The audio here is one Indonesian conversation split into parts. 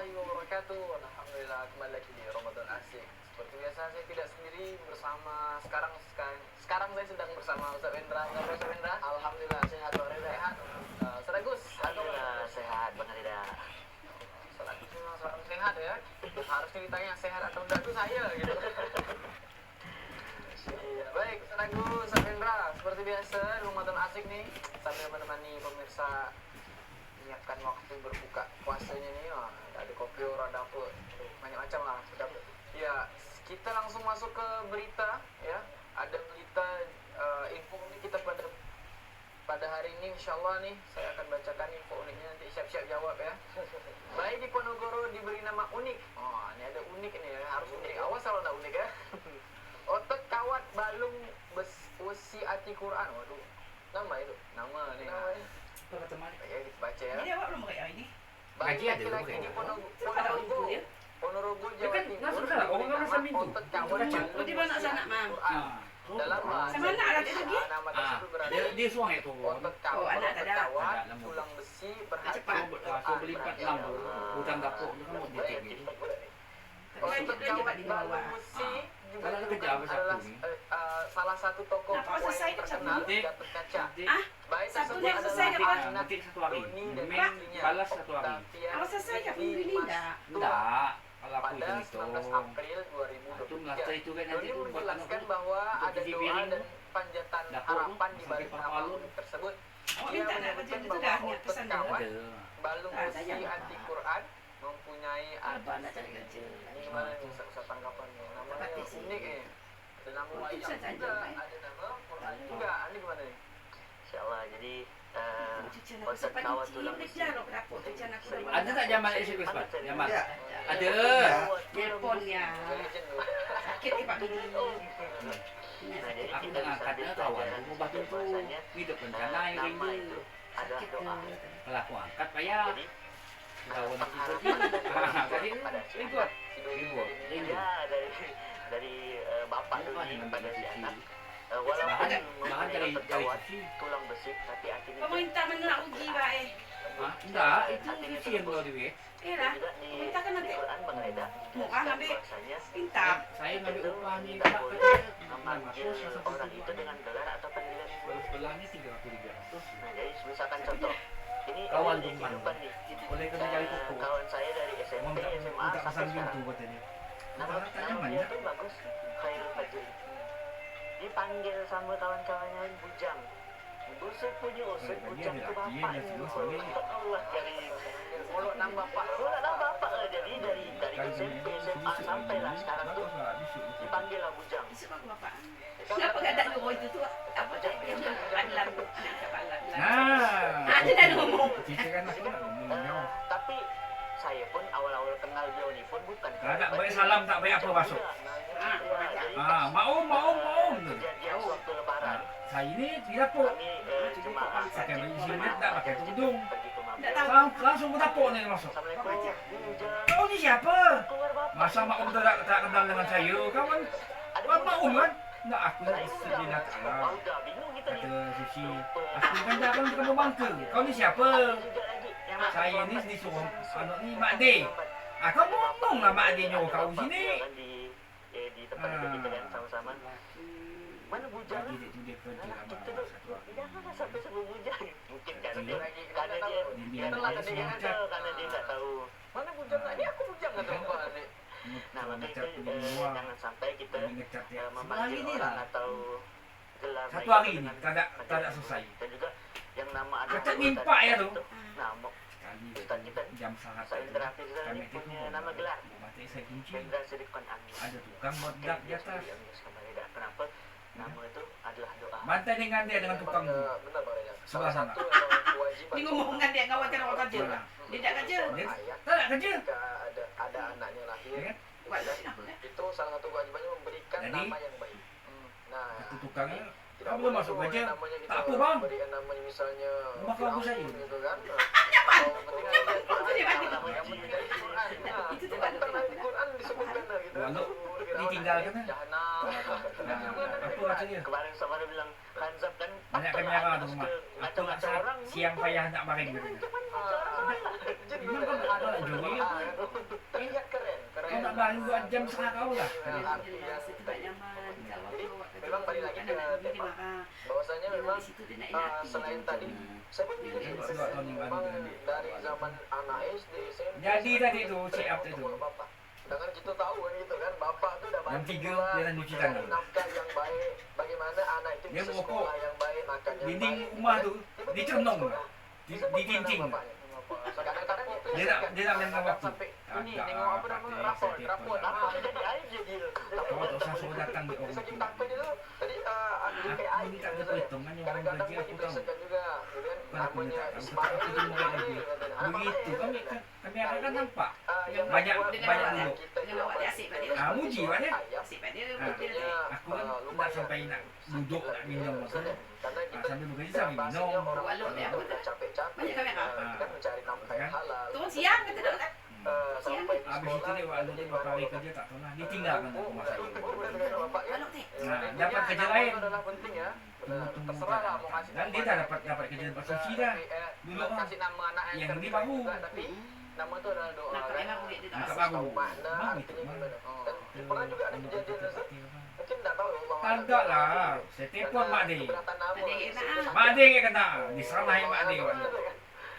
warahmatullahi wabarakatuh. Alhamdulillah kembali lagi di Ramadan Asik. Seperti biasa saya tidak sendiri bersama sekarang saya sedang bersama Ustaz Wendra. Ngapain Ustaz Wendra? Alhamdulillah sehat Bang Rida. Sehat. Ustaz Agus, Alhamdulillah sehat Bang Rida. Ustaz Agus memang seorang sehat ya. Harusnya ditanya sehat atau enggak itu saya gitu. Ya, baik Ustaz Agus, Ustaz Wendra. Seperti biasa Ramadan Asik nih sambil menemani pemirsa menyiapkan waktu berbuka puasanya nih, ada kopi orang dapur, banyak macam lah dapur. Ya, kita langsung masuk ke berita ya. Ada berita info unik kita pada hari ini, insyaallah nih saya akan bacakan info uniknya, nanti siap-siap jawab ya. Bayi di Ponorogo diberi nama unik. Oh, ini ada unik ini ya, harus unik. Awas kalau nggak unik ya. Otot kawat balung besi ati Quran. Waduh, nama itu, nama nih. Ya, baca ya. Ini awak belum pakai ini? Bagi laki-laki di Ponorogo, Jawa Timur, otot kawat balung di mana sana, Mam? dalam Sama anak ada lagi? nama tersebut berada Dia suang itu. otot kawat, tulang besi berhati Belipat lampu, hutang dapur itu kan mau ditinggi. otot kawat balung besi juga Kalau kerja apa adalah Sabtu ni? salah satu tokoh Nah, kalau kue selesai yang kat terkenal Sabtu. Gatot Kaca. Ah, Baik Sabtu tersebut ni adalah selesai kat anak Nanti satu hari. Doni dan Min istrinya. balas satu hari. Octavian Kalau selesai kat Dini minggu ni Mas dah. Tua. Enggak, kalau aku Pada itu 19 April Itu melata 2023, itu kan Doni nanti tu buat menjelaskan anak bahwa untuk ada cuci doa piring dan tu. panjatan Dapur tu, harapan di sampai balik nama palu. unik tersebut. Awak Dia minta nak kerja menyebutkan tu bahwa dah, niat otot pesan dia. kawat Ada. balung Ah, besi sayang, anti Pak. Quran mempunyai Abang nak cari kerja. ini gimana nih Ustaz tanggapannya? Namanya Dapat isi. unik ada nama Oh, wayang bisa saja, juga, Pak. ada nama Quran juga. Ini gimana nih? Insyaallah jadi Cuci nak otot sempat kawat cuci, tulang dia besi. jarok dapur cuci anak aku. Ada tak Jamal SMS Pak? Jamal. Ya. Ada. Teleponnya. Legend tuh. Sakit ni Pak Bini. Nah, jadi Aku kita nak bisa angkat ambil kawan pelajaran aku batu tu. bahasanya Hidup rencana yang nama rindu. itu adalah Sakit doa. tu. Kalau aku angkat payah. Jadi Kawan aku pengharapan tu. adalah Tadi pada si rindu. anak. Rindu. Rindu. Ya dari bapak Lupa Doni dengan kepada si cuci. anak. Walaupun Bahan mempunyai dari otot kawat cuci. tulang besi tapi hatinya Pemerintah mana nak uji Pak Hah? Enggak, itu cuci yang keluar duit. Eh lah. juga di Pemerintah kan nanti Quran Bang Reda. murah ambil Bahasanya pinta. Saya ngambil itu upah ni tidak tak boleh kata memanggil orang itu dengan gelar atau panggilan. sebelah ni 300. Nah, jadi misalkan contoh, ini Kawan di tuh, kehidupan nih. Boleh kena cari toko. Kawan saya dari SMP, SMA Minta sampai pesan sekarang. pintu katanya. Nama Nyaman dia ya? tuh bagus, Khairul Fajri. Dipanggil sama kawan-kawannya bujang. Usut punya usut, bujang itu bapaknya. Allah karim. Mulut nama bapak. Kalau nama bapak lah, jadi dari SMP, SMA sampai lah sekarang tuh dipanggil lah bujang. Besok aku Bapak. Kenapa tak ada nombor itu tu? Apa tak yang alam anak kepala. Nah. Ada dah nombor. Kita kan aku nak ngomongnya. Tapi saya pun awal-awal kenal dia ni pun bukan. Tak baik salam, tak baik apa masuk. Ah, mau. Kejadian waktu lebaran. Saya ni di dapur. Kami jemaah Pakai baju sini tak pakai tudung. pergi ke Tak Mabuk. tahu. Langsung ke dapur ni masuk. Assalamualaikum. Bujang. Kau ni siapa? Keluar bapak. Masa mak um tak kenal dengan saya? Kawan. Ada Mak um kan? Nak aku nak Saya sedih udah nak kalah. udah bingung kita ni. Kata Susi, aku kan dah kan ketemu bangka. Kau ni siapa? Ada juga lagi yang Saya ni disuruh anak ni Mak De. Ah, kau ngomong lah Mak De nyuruh kau sini. Kan di tempat itu kita kan sama-sama. Mana bujang? Jadi dia tu dia kerja Anak lah kita mak tu satu hari. janganlah sampai sebelum bujang. Mungkin karena Iya. dia karena dia Dia telah dia tadi semua kan cat. karena dia tak tahu. Mana bujang? Ini aku bujang kata bapak nih. Nah, maka itu Ngecat di luar. jangan sampai kita Dia ngecat dia. memanggil Sebelah ni orang lah. atau gelar Satu mereka hari ni, dengan tak macam ada ini. selesai. Dan juga yang nama ada Kata Ustaz mimpak ya tu. Nah, Sekali Ustaz kita jam sangat. Ustaz Indra Firzal Kami ini itu punya nama gelar mati saya kunci. Hendra Siddiqon Amin. Ada tukang buat dak di atas. Kenapa? Nama itu adalah doa. Bantai dengan dia dengan tukang. Benar Bang Reza. Sebelah sana. Satu memang kewajiban. Ni ngomong dengan dia kawan cara orang kerja. Mana? Dia tak kerja. Dia Ayah tak nak kerja. jika ada anaknya lahir, Ya kan? Buat apa kan? itu salah satu kewajibannya memberikan Jadi, nama yang baik. Nah, Itu tukangnya tidak kamu boleh masuk tuh kerja. namanya kita Tak apa bang. berikan namanya misalnya Rumah kamu saya. gitu kan. Nyaman. Oh, penting ada Nyaman. Quran, Dia bagi. yang penting dari Quran. Nah, Itu tu kan kan. pernah di Quran disebutkan dah gitu. Walau Fir'aun ditinggalkan, Jahanam. Nah, apa katanya? Kemarin sama dia bilang Hanzab kan Ada banyak kamera di rumah. Aku nak siang payah nak baring gitu. Memang ada nak juri. Iya keren. Kau nak baring 2 jam setengah kau lah. Jelas itu tak nyaman. Kalau Jadi, tu waktu memang balik lagi ke tema. Bahwasanya memang di situ dia nak enak. selain tadi saya pun juga sih, memang dari zaman anak SD SMP Jadi tadi tu check up tu. bapak. Sedangkan kita tahu kan gitu kan, bapak tuh udah Yang bantu 3 pula dia nak cuci cari tangan. nafkah yang baik, bagaimana anak itu Dia bisa merokok. sekolah yang baik, makan yang Dinding baik. rumah tu Tiba-tiba dicenong sekolah, di disebut mana tincing. bapaknya? Kadang-kadang Dia nak main kadang waktu. sampai ini Agak nengok apa nama pakai rapor, setip rapor lah. apa jadi air jadi. Kau tak usah suruh datang di orang Saking tu. takutnya tu tadi Aku kayak air ni tak ada gitu. perhitungan yang orang Kadang-kadang kerja pun aku tahu. diperiksakan juga, gitu kan? Bukan aku Namanya minta tahu, Ismail tapi itu muka lagi. Begitu kami akan nampak. Banyak dulu. Dengan awak dia asyik pada dia. Ah, muji awak dia. Asyik pada dia. Ah, Betul dia. Aku kan tak sampai nak duduk nak minum apa. Karena kita Sambil bekerja sambil minum. Walau dia aku tak. capek-capek Banyak kamera. kita kan mencari nafkah yang halal. Turun siang kata dia kan. Sampai di Habis itu dia waktu dia bapak hari kerja tak tahu lah. Dia tinggalkan rumah saya. Walau teh. Nah, dapat kerja lain. Itu adalah penting ya. Benar. Terserah lah mau kasih Dan dia tak dapat kerja tempat suci dah. Dulu belum kan. kasih nama anak Yang ini terbaik baru. juga, tapi nama itu adalah doa Nak kan. emang kulit dia tak Bukan asyik. baru. Tahu makna Bang, artinya itu gimana. bang. Dan pernah juga ada kejadian Ustaz. Mungkin tak tahu Allah. Tak lah. Saya telefon Mak Dik. Keberatan nama. Adik nak. Mak Dik yang kena. Diseramai Mak Dik.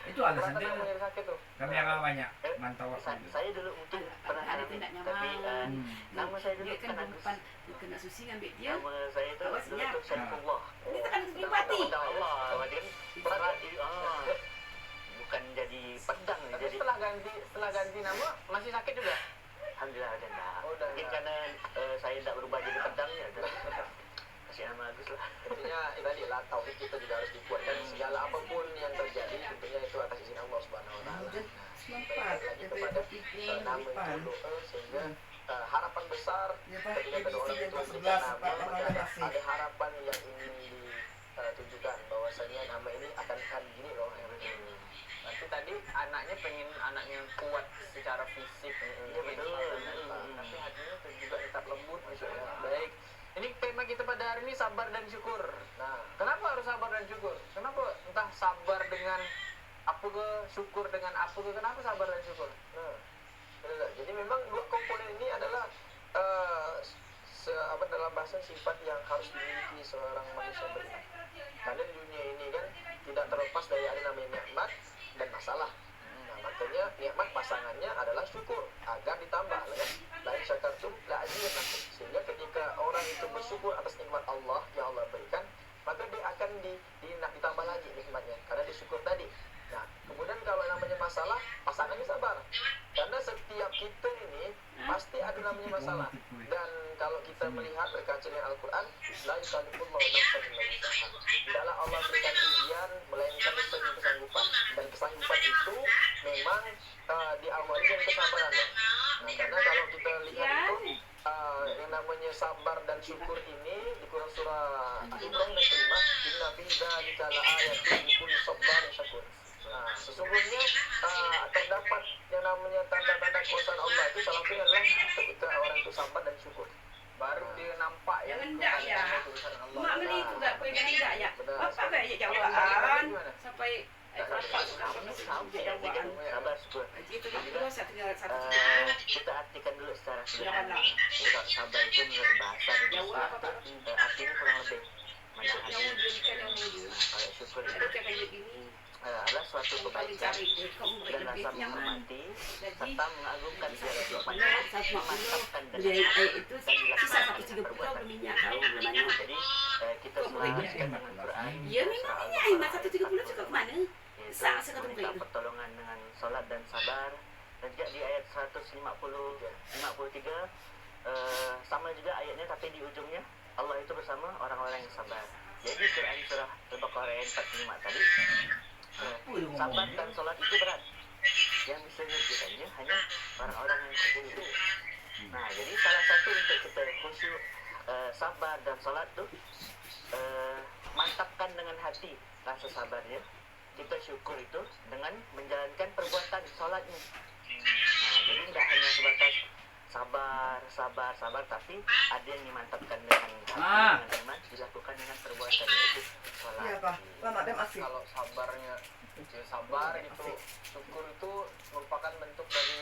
Itu alasan dia. Keberatan nama yang sakit tuh. Kami akan banyak mantau aku. Saya dulu mungkin pernah Ada tu alami, nak tapi nyaman. nama saya dulu Dia kan kan Agus. depan kena susi ngambil dia. Nama saya tu Awak dulu senyap. tu Syaifullah. Dia tekan tu mati. Allah, dia pernah bukan jadi pedang, Tapi jadi setelah ganti nama masih sakit juga. alhamdulillah ada dah. Oh, dah. Mungkin karena saya tak berubah jadi pedang ya. Kasih nama Agus lah. Tentunya tadi lah tauhid kita juga harus dikuatkan segala apapun yang terjadi tentunya itu atas izin Allah Subhanahu wa taala. Sempat. Lagi kepada nama itu doa sehingga harapan besar ketika kedua orang itu memberikan nama maka ada harapan yang ingin ditunjukkan bahwasanya nama ini akan gini loh yang betul. Nanti tadi anaknya pengen anaknya kuat secara fisik, Iya, betul. tapi hatinya juga tetap lembut gitu ya. Baik. Ini tema kita pada hari ini sabar dan syukur. Nah, kenapa harus sabar dan syukur? Kenapa entah sabar dengan apa ke, syukur dengan apa ke? Kenapa sabar dan syukur? Nah, benar. Jadi memang dua komponen ini adalah dalam bahasa sifat yang harus dimiliki seorang manusia beriman. Karena di dunia ini kan tidak terlepas dari ada namanya nikmat dan masalah. Nah, makanya nikmat pasangannya adalah syukur agar ditambah ya. Lain syakartum la azidannakum. Sehingga ketika orang itu bersyukur atas nikmat Allah yang Allah berikan, maka dia akan ditambah lagi nikmatnya karena disyukur tadi. Nah, kemudian kalau namanya masalah, pasangannya sabar. Karena setiap kita ini pasti ada namanya masalah. Dan kalau kita melihat berkaca dengan Al-Quran, la yukallifullahu nafsan illa wus'aha. Tidaklah Allah berikan ujian melainkan sesuai kesanggupan. Dan kesanggupan itu memang diawali dengan kesabaran. Ya. Nah, karena kalau kita lihat itu yang namanya sabar dan syukur ini di Quran surah Al-Imran ayat 5, inna fi dzalika laayatin likulli sabarin syakur. Nah, sesungguhnya terdapat yang namanya tanda-tanda kuasa Allah itu salah satunya adalah ketika orang itu sabar dan syukur. Baru dia nampak ya. Jangan tak ya. Mak beli tu tak kau jangan tak ya. Benar. Bapak kan ya jawaan sampai bapak tu tak pernah jawaan. Sabar syukur. Itu dia dulu satu satu. Kita artikan dulu secara Sederhana. sederhana. Jadi kalau sabar itu menurut bahasa dan Jawab apa Pak? artinya kurang lebih Yang menahan. wujudkan yang wujud. Kalau syukur Jadi itu kan kayak gini. adalah suatu Kau paling kebaikan cari kau beri dan lebih rasa nyaman. menghormati Jadi serta mengagungkan segala sifat satu memantapkan beli dengan itu dan sisa dilaksanakan satu dengan tiga puluh perbuatan. berminyak tahu namanya. Jadi kita Kok boleh selaraskan dia? dengan Quran. Ya memang ini aimat 130 juga kemana? Sah sekali Minta itu. pertolongan dengan solat dan sabar. Dan juga di ayat 153 sama juga ayatnya tapi di ujungnya Allah itu bersama orang-orang yang sabar. Jadi Quran surah Al-Baqarah ayat 45 tadi sabar dan solat itu berat. Yang bisa mengerjakannya hanya orang-orang yang khusyuk. Nah, jadi salah satu untuk kita khusyuk, sabar dan solat tuh mantapkan dengan hati rasa sabarnya. Kita syukur itu dengan menjalankan perbuatan solatnya. Nah, jadi tidak hanya sebatas sabar, tapi ada yang dimantapkan dengan hati, Ah. dengan iman, dilakukan dengan perbuatan, yaitu sholat. Iya, Pak. Mama ada masih. Kalau sabarnya sabar itu, syukur itu merupakan bentuk dari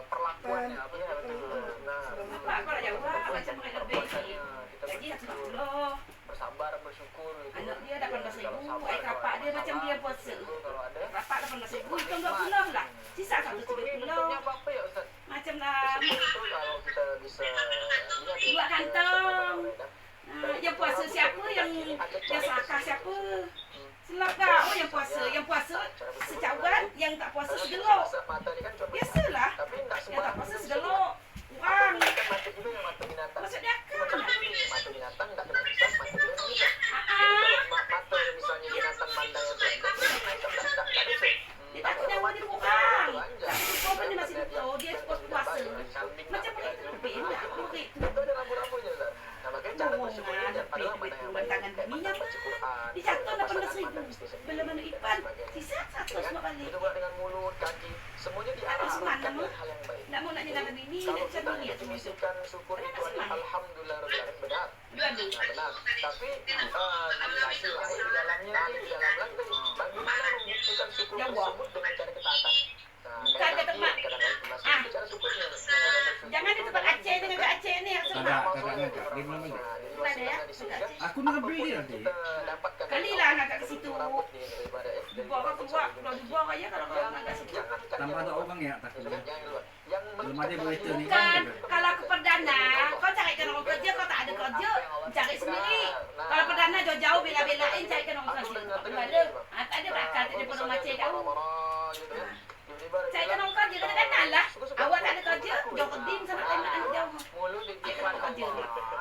perlakuannya apa ya, betul. Nah, Pak, kalau jauh macam mereka perbuatannya kita Jadi bersyukur, Allah. bersabar, bersyukur gitu. Anak dia dapat bahasa Kalau ibu, sabar, kapak dia kalau macam sabar, dia puasa. syukur kalau ada. Kapak dapat bahasa ibu, itu 20 lah. Sisa Syukur ini 170. bentuknya apa ya Ustaz? Macam lah. Syukur itu kalau kita bisa lihat Dua kantong. Nah, Yang puasa siapa, yang sedekah siapa? Selap tak? Oh yang puasa secawan, yang tak puasa segelok. Mata ni kan cuma Biasalah. tapi tak Yang semua tak puasa segelok. Kurang. kan mata juga yang mata binatang. Maksudnya Macam kan? ni, mata binatang tak kena hisap, mata dia kena hisap. Ah, Mata yang misalnya binatang pandang yang telanjang, dia kena hisap tak hisap. dia takut nyawa dia kurang. Tapi dia masih betul, dia puasa. Macam mereka lebih nak murid tu. Itu ada rambu-rambunya Ustaz. Nah, makanya cara bersyukur ini dan pada mana yang baik. Tangan bininya Baca Quran, dia jatuh pasangan 18.000. mata isteri sendiri, Bila mana Ipan, sebagainya. sisa 100 Kan? nak balik. Itu buat dengan mulut, kaki, semuanya diarahkan semangat, dengan hal yang baik. Nak mau nak jalan bini, Kalau nak kita cari dia tu. definisikan syukur itu adalah alhamdulillah rabbil alamin, benar. Dua-dua. Nah, benar. Tapi hasil lain di dalamnya, di dalam lagi bagaimana membuktikan syukur Ya, Allah. tersebut dengan cara ketaatan. Nah, Bukan kayak kata tadi, mak. kadang-kadang kemas Ah. itu cara syukurnya. Jangan di tempat Aceh dengan Kak Aceh ni yang Tak sebab. ada, tak ada. Dia belum ada. Mana ya? Aku nak beli nanti. Kali lah nak kat situ. Dua orang keluar, kalau dua orang ya kalau orang nak kat situ. Tambah ada orang ya takutnya. Belum ada berita ni Bukan, kan. kalau aku perdana, kau carikan orang kerja, kau tak ada kerja, cari sendiri. Kalau perdana jauh-jauh bela-belain carikan orang kerja. Tak ada. Tak ada bakal, tak ada pernah macam kau. Carikan orang kerja, kadang-kadang lah. Awak tak ada kerja, jauh kedim sama tengok anak jauh. Mulut di Apa kerja?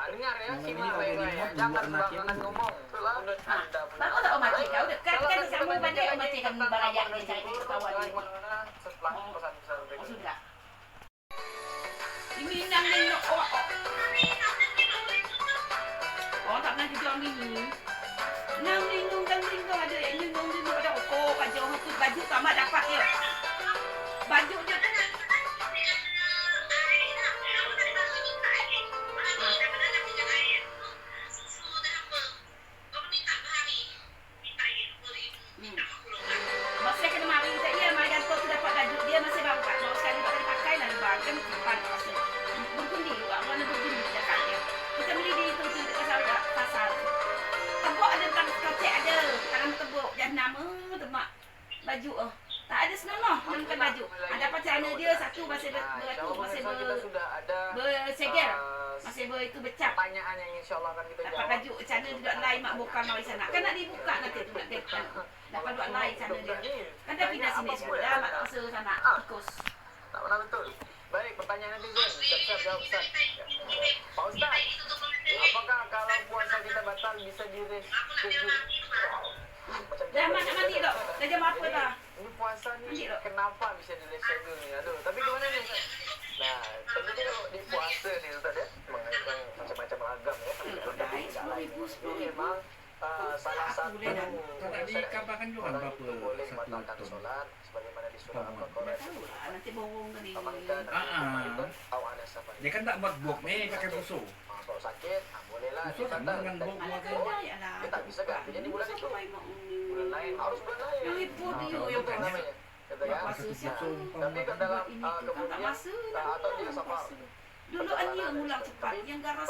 dengar ya, Memang simak ini kalau baik-baik. dia Jangan buat anak sembarangan dia. ngomong. Itulah mulut anda. Baru tak orang cik kau dekat kan sama pada orang cik kami barayak dia cari kawan dia. Setelah pesan-pesan Oh, berikut. sudah. Ini nang nengok awak. Oh tak pernah juga minggu. Nang minggu ada yang minggu ada okok baju tu baju sama dapat dia. Baju dia tu. Masih kena mari tak ya, mari gantung tu dapat baju dia masih baru tak baru sekali tak boleh pakai dan barang simpan rasa. Bergundi awak mana bergundi dekat dia. Kita beli di itu tu dekat pasar. Tebuk ada kocek ada, tangan tebuk jangan nama temak baju tak ada senonoh dengan baju. Ada apa celana dia satu masih masih kita sudah ada bersegel. Masih itu becap. pertanyaan yang insya-Allah akan kita Dapat jawab. baju celana duduk lain mak bukan mari sana. Kan nak dibuka nanti tu nak dekat. Dapat duduk lain celana dia. Kan dah pindah sini sudah mak rasa sana tikus. Tak pernah betul. Baik, pertanyaan netizen. Siap-siap jawab Ustaz. Pak Ustaz, apakah kalau puasa kita batal bisa di-reschedule? Macam Dah mak nak mandi tak? Dah jam apa dah? Ini puasa ni Mandi tak? kenapa bisa di-reschedule ni? Aduh, tapi gimana ni? Nah, tentunya kalau di puasa ni Ustaz ya, mengandung macam-macam ragam ya. Baik, 10,000, Ini memang salah satu boleh dah. Tak ada dikabarkan juga orang berapa itu boleh satu membatalkan ton. solat sebagaimana di surah Apa? Al-Baqarah. Dah tahu lah nanti borong tadi. Amankan awan safar. Dia kan tak buat bok ni pakai busuk. Kalau sakit, bolehlah Busuk sama dengan bok Anak buat. kerja ya lah. Dia tak bisa gantinya di bulan itu. Bulan lain harus bulan lain. Yang ribut dia Kalau yang Itu bukannya- namanya. Kata ya. puasa siapa? Tapi kan dalam Ini tu kan tak kemudian masa dah atau dia tak safar. masa. Dulu Ania ngulang cepat yang garas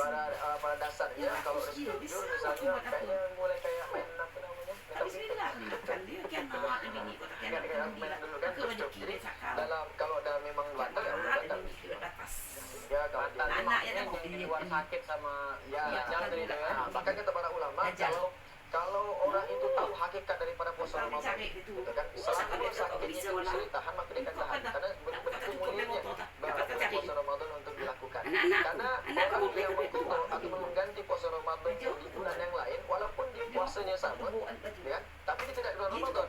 Pada dasarnya Ya, kalau terus dia reschedule bisa misalnya buat apa? kayaknya mulai kayak main apa namanya? tak bismillah bukan dia kan nak ada bini kau tak kena Main dulu kan aku terus rezeki jadi dia cakap dalam kalau dah memang batal ya ada batal. bini dia atas Ya kalau dia Anak yang memang tengok di luar sakit sama ya Ya, jangan kan dari dia ya. tak- Bahkan kata para ulama Dajjal. kalau orang itu tahu hakikat daripada puasa Kalau Ramadan dicari itu gitu kan selama dia sakitnya itu bisa ditahan maka dia akan tahan karena begitu mulianya puasa Ramadan untuk dilakukan anak-anak karena anak kamu orang yang mengubur atau mengganti puasa Ramadan di bulan yang lain walaupun dia puasanya sama ya kan tapi dia tidak di bulan Ramadan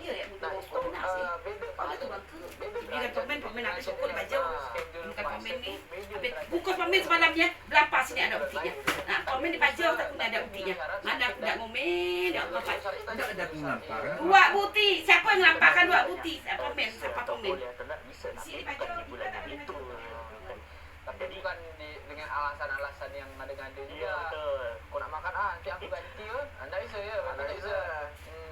nah itu beda dia kan komen ada syukur baju bukan komen ni beda bukan komen semalamnya berapa sini ada buktinya nah komen di baju tak pun ada buktinya mana aku tak komen ya Allah Pak Tak ada pengampar. buat bukti siapa yang lamparkan buat bukti siapa komen siapa komen boleh atau tak bisa, tapi Sini bukan baju di bulan kita tak yang boleh itu. alasan-alasan yang ngade-ngade juga. Iya betul. Kau nak makan nanti aku ganti kan. Anda bisa ya, Anda Anda bisa.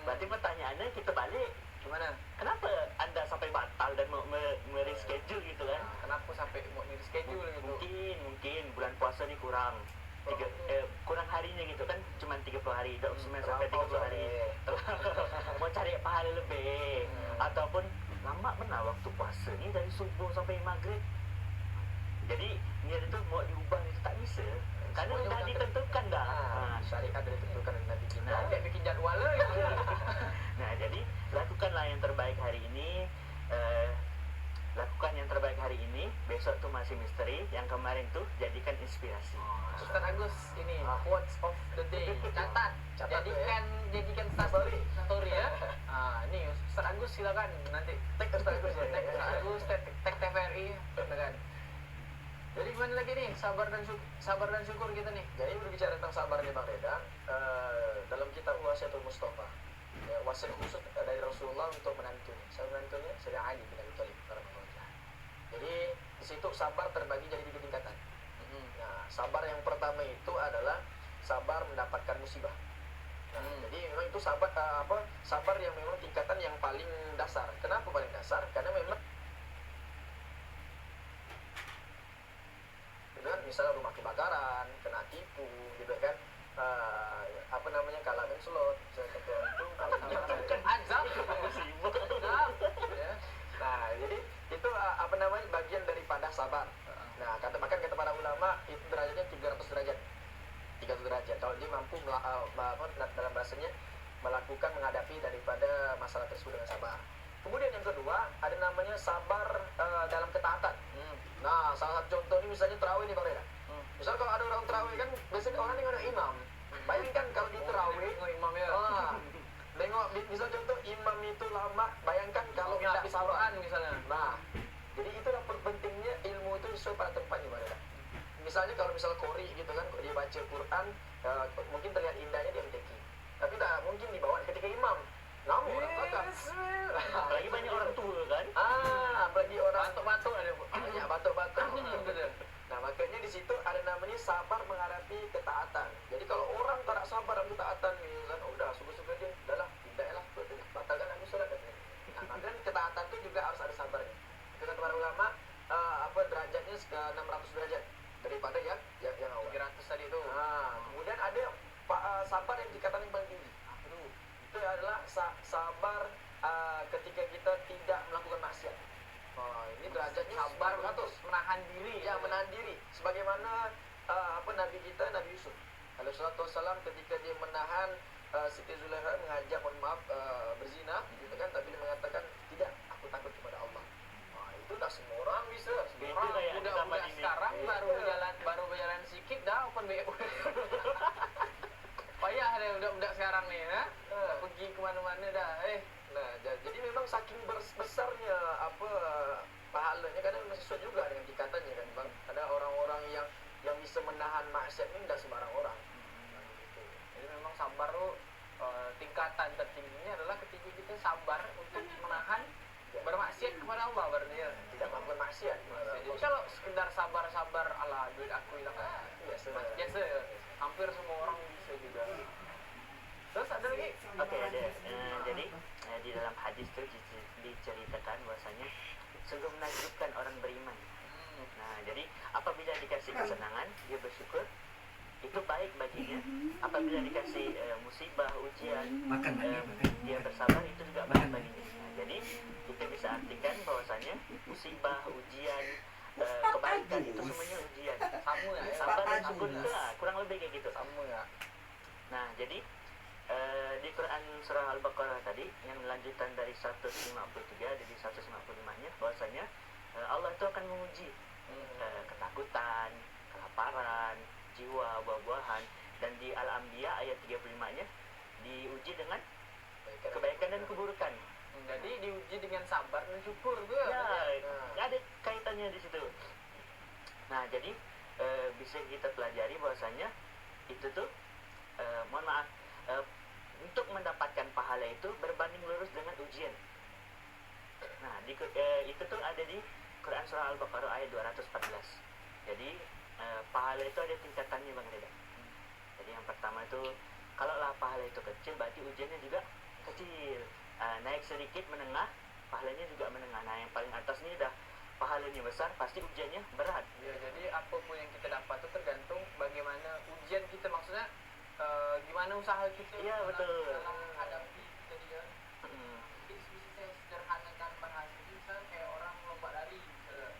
Berarti pertanyaannya kita balik. Gimana? Kenapa Anda sampai batal dan mau mereschedule gitu kan? Nah, kenapa sampai mau reschedule gitu? Mungkin bulan puasa nih kurang kurang harinya gitu kan, cuma 30 hari, 29 sampai 30 hari. Mau cari pahala lebih ataupun lama benar waktu puasa nih dari subuh sampai maghrib. Jadi niat itu mau diubah itu tak bisa. Karena sudah ditentukan dah. Syariat sudah ditentukan dari Nabi kita. Nah, Dia bikin jadwal gitu. Nah, jadi lakukanlah yang terbaik hari ini. Lakukan yang terbaik hari ini. Besok tuh masih misteri. Yang kemarin tuh jadikan inspirasi. Ustaz Agus ini quotes of the day. Catat jadikan story ya. Ini Ustaz Agus silakan nanti tag Ustaz Agus ya. Tag Ustaz Agus, tag TVRI kan. Jadi gimana lagi nih sabar dan syukur kita nih. Jadi berbicara tentang sabar nih Bang Reda, dalam kitab Wasiatul Mustafa, wasiat khusus dari Rasulullah untuk menantunya. Menantunya Sayyidina Ali bin Abi Thalib. Jadi di situ sabar terbagi jadi 3 tingkatan. Nah, sabar yang pertama itu adalah sabar mendapatkan musibah. Jadi memang itu sabar yang memang tingkatan yang paling dasar. Kenapa paling dasar? Karena memang misalnya rumah kebakaran, kena tipu gitu kan, kalah main slot, seperti itu Bukan azab, musibah. ya. Nah, jadi itu bagian daripada sabar. Nah, kata para ulama itu derajatnya 300 derajat. 300 derajat. Kalau dia mampu dalam bahasanya melakukan menghadapi daripada masalah tersebut dengan sabar. Kemudian yang kedua ada namanya sabar dalam ketaatan. Nah, salah satu contoh ini misalnya terawih nih Bang Reda. Misal kalau ada orang terawih kan biasanya orang nengok imam. Bayangkan kalau di terawih nengok imam ya. Misal contoh imam itu lama, bayangkan kalau tidak sabar misalnya. Nah, jadi itulah pentingnya ilmu itu sesuai pada tempatnya Bang Reda. Misalnya kalau qori gitu kan, dia baca Quran, mungkin terlihat indahnya di MTQ. Tapi tak mungkin dibawa ketika imam. Namun orang belakang. Apalagi banyak orang tua kan. Apalagi orang Batuk-batuk ada. banyak batuk-batuk. Nah, makanya di situ ada namanya sabar menghadapi ketaatan. Jadi kalau orang tak sabar dalam ketaatan, misalnya udah suka-suka dia, udahlah, tidaklah, batalkan aku sholat. Nah, makanya ketaatan itu juga harus ada sabarnya. Kata para ulama, derajatnya 600 derajat daripada yang awal. 300 tadi itu. Kemudian ada sabar yang dikatakan yang paling tinggi. Itu adalah sabar ketika kita tidak melakukan maksiat. Ini derajatnya Sabar 900. menahan diri. Ya, menahan diri. Sebagaimana Nabi kita, Nabi Yusuf alaihissalam ketika dia menahan Siti Zulaikha mengajak berzina gitu kan, tapi dia mengatakan tidak, aku takut kepada Allah. Itu dah semua orang bisa. Itu kayak Udah sekarang baru berjalan sedikit dah open BO. Payah deh udah sekarang nih ya. Pergi kemana-mana dah. Nah, jadi memang saking besarnya pahalanya kadang sesuai juga dengan tingkatannya kan Bang. Ada orang-orang yang bisa menahan maksiat ini tidak sembarang orang. Gitu. Jadi memang sabar tuh tingkatan tertingginya adalah ketika kita sabar untuk menahan bermaksiat kepada Allah berarti ya. Tidak melakukan maksiat. Jadi kalau sekedar sabar-sabar ala duit aku hilang biasa ya. Hampir semua orang bisa juga. Terus ada lagi? Oke, ada. Jadi di dalam hadis itu diceritakan bahwasanya sungguh menakjubkan orang beriman. Nah, jadi apabila dikasih kesenangan, dia bersyukur, itu baik baginya. Apabila dikasih musibah, ujian, dia bersabar, itu juga baik baginya. Nah, jadi kita bisa artikan bahwasanya musibah, ujian, kebaikan itu semuanya ujian. Sabar dan syukur itu kurang lebih kayak gitu. Nah, jadi di Quran surah Al-Baqarah tadi yang lanjutan dari 153 dari 155-nya bahwasanya Allah itu akan menguji ketakutan, kelaparan, jiwa, buah-buahan, dan di Al-Anbiya ayat 35-nya diuji dengan kebaikan dan keburukan. Jadi diuji dengan sabar dan syukur tuh. Ya, ada kaitannya di situ. Nah, jadi bisa kita pelajari bahwasanya itu tuh mohon maaf, untuk mendapatkan pahala itu berbanding lurus dengan ujian. Nah, itu tuh ada di Quran surah Al-Baqarah ayat 214. Jadi pahala itu ada tingkatannya Bang Reda. Jadi yang pertama itu kalaulah pahala itu kecil berarti ujiannya juga kecil. Naik sedikit menengah, pahalanya juga menengah. Nah yang paling atas ini udah pahalanya besar, pasti ujiannya berat. Ya, jadi apapun yang kita dapat itu tergantung bagaimana ujian kita, maksudnya gimana usaha kita. Iya, betul. dalam menghadapi tadi ya. Mungkin bisa saya sederhanakan bahasa misalnya kayak orang lomba lari misalnya.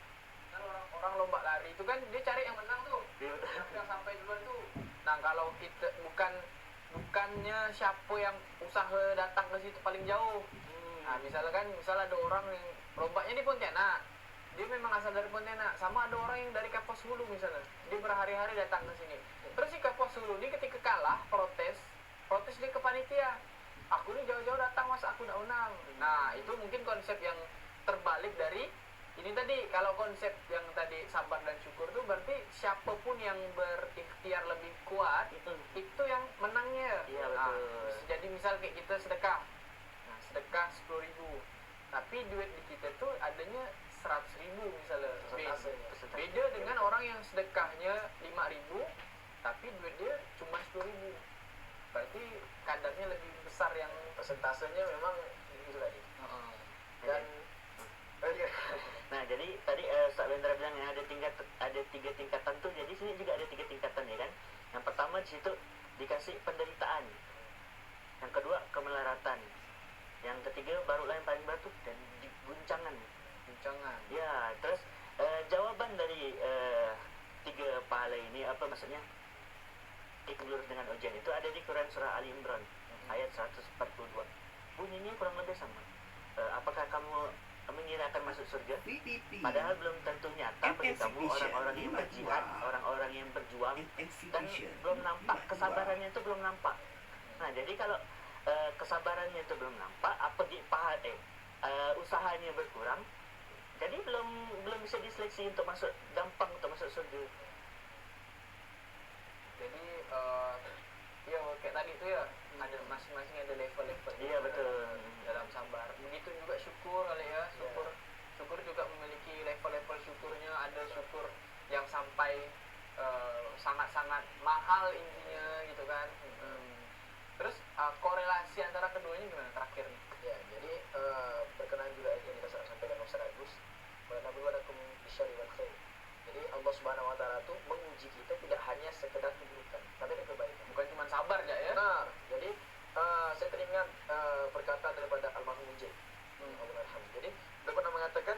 Kan orang lomba lari itu kan dia cari yang menang tuh, Iya, betul. yang sampai duluan tuh. Nah kalau kita bukannya siapa yang usaha datang ke situ paling jauh. Nah misal ada orang yang lombanya di Pontianak, dia memang asal dari Pontianak, sama ada orang yang dari Kapuas Hulu misalnya, dia berhari-hari datang ke sini. Terus si Kapuas Hulu ini ketika kalah protes dia ke panitia, aku ini jauh-jauh datang masa aku nggak menang. Nah itu mungkin konsep yang terbalik dari ini tadi. Kalau konsep yang tadi sabar dan syukur tuh berarti siapapun yang berikhtiar lebih kuat itu yang menangnya. Iya, Nah, betul. jadi misal kayak kita sedekah, nah sedekah 10.000, tapi duit di kita tuh adanya 100.000 misalnya. Beda dengan orang yang sedekahnya 5.000 tapi duit dia cuma 10.000, berarti kadarnya lebih besar, yang Persentasenya memang gitu tadi. Dan Nah jadi tadi Ustaz Wendra bilang ya, ada tiga tingkatan tuh. Jadi sini juga ada 3 tingkatan ya kan. Yang pertama di situ dikasih penderitaan, yang kedua kemelaratan, yang ketiga barulah yang paling berat tuh dan guncangan. Ya terus jawaban dari 3 pahala ini apa maksudnya itu lurus dengan ujian itu ada di Quran surah Ali Imran ayat 142. Bunyinya kurang lebih sama. Apakah kamu mengira akan masuk surga? Padahal belum tentu nyata bagi kamu orang-orang yang berjihad, orang-orang yang berjuang, dan belum nampak kesabarannya itu belum nampak. Nah jadi kalau kesabarannya itu belum nampak, usahanya berkurang, jadi belum bisa diseleksi untuk masuk, gampang untuk masuk surga. Jadi ya kayak tadi tuh ya, ada masing-masing ada level-level. Iya betul. Dalam sabar. Begitu juga syukur kali ya. Syukur juga memiliki level-level syukurnya. Ada syukur yang sampai sangat-sangat mahal intinya gitu kan. Terus korelasi antara keduanya gimana terakhir nih? ya, jadi berkenaan juga yang kita sampaikan Ustaz Agus, nabluwanakum bisyarri wal khair. Jadi Allah Subhanahu wa taala tuh menguji kita tidak hanya sekedar keburukan, tapi ada kebaikan. Bukan cuma sabar aja ya. Benar. Jadi saya teringat perkataan daripada almarhum Mujib. Jadi dia pernah mengatakan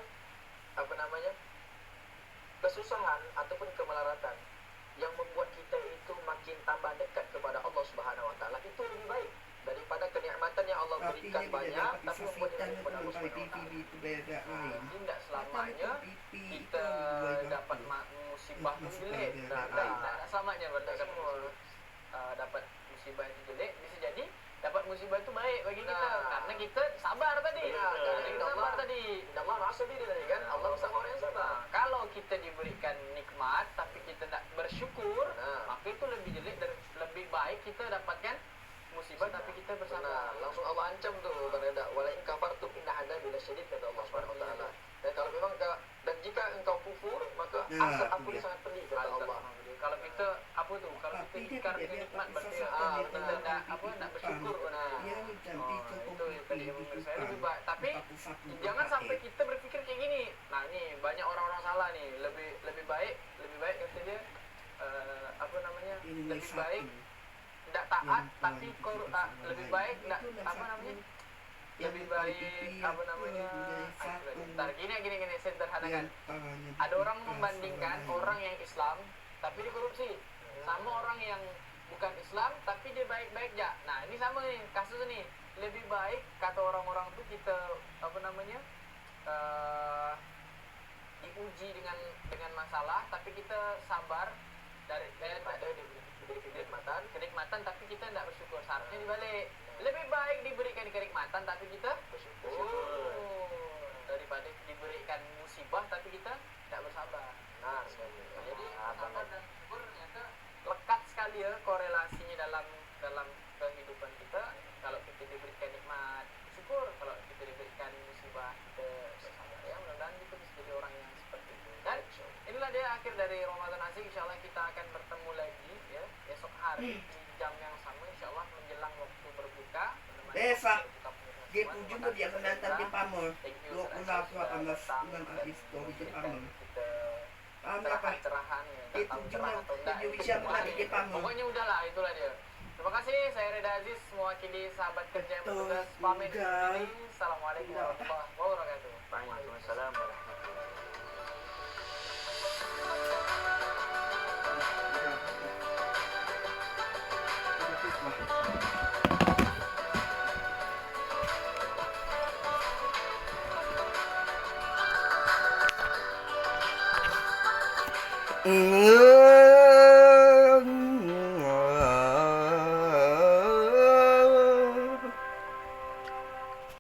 apa namanya, kesusahan ataupun kemelaratan yang membuat kita itu makin tambah dekat kepada Allah Subhanahu wa taala itu lebih baik daripada kenikmatan yang Allah berikan banyak tapi membuat kita kepada Allah Subhanahu wa taala. Jadi tidak selamanya kita dapat musibah itu jelek. Tidak selamanya berarti dapat musibah itu jelek, bisa jadi dapat musibah itu baik bagi kita karena kita sabar tadi. Karena kita sabar tadi. Allah rasa diri tadi kan, Allah bersama orang yang sabar. Kalau kita diberikan nikmat tapi kita tidak bersyukur, maka itu lebih jelek dan lebih baik kita dapatkan musibah tapi kita bersabar. Langsung Allah ancam tuh terhadap wala in kafartum inna adzabi lasyadid, kata Allah Subhanahu wa taala. Dan kalau memang dan jika engkau kufur maka azab aku sangat pedih, kata Allah. Kalau kita apa tuh? Kalau kita ingkar nikmat berarti kita tidak bersyukur. Nah, itu yang tadi yang menurut saya lebih baik. Tapi jangan sampai kita berpikir kayak gini. Nah, ini banyak orang-orang salah nih. Lebih baik kata dia apa namanya? Lebih baik tidak taat tapi lebih baik tidak apa namanya? Lebih baik apa namanya? Bentar, gini sederhanakan. Ada orang membandingkan orang yang Islam tapi dia korupsi sama orang yang bukan Islam tapi dia baik-baik aja. Nah ini sama nih kasus nih, lebih baik kata orang-orang tuh kita apa namanya diuji dengan masalah tapi kita sabar daripada diberi kenikmatan tapi kita tidak bersyukur. Seharusnya dibalik, lebih baik diberikan kenikmatan tapi kita bersyukur daripada diberikan musibah tapi kita tidak bersabar. Nah, jadi sabar dan syukur ternyata lekat sekali ya korelasinya dalam kehidupan kita. Kalau kita diberikan nikmat syukur, kalau kita diberikan musibah kita bersabar. Ya mudah-mudahan kita bisa jadi orang yang seperti itu. Dan inilah dia akhir dari Ramadan Asik. kasih. Insyaallah kita akan bertemu lagi ya esok hari di jam yang sama insyaallah menjelang waktu berbuka. Besok dia pun juga dia menantar di Pamor 28 bulan Agustus di Pamor. Paham apa? Itu juga tujuh bisa menghadiri di Pamor. Pokoknya udahlah, itulah dia. Terima kasih, saya Reda Aziz mewakili sahabat kerja yang bertugas pamit undur diri. Assalamualaikum warahmatullahi wabarakatuh. Waalaikumsalam warahmatullahi wabarakatuh.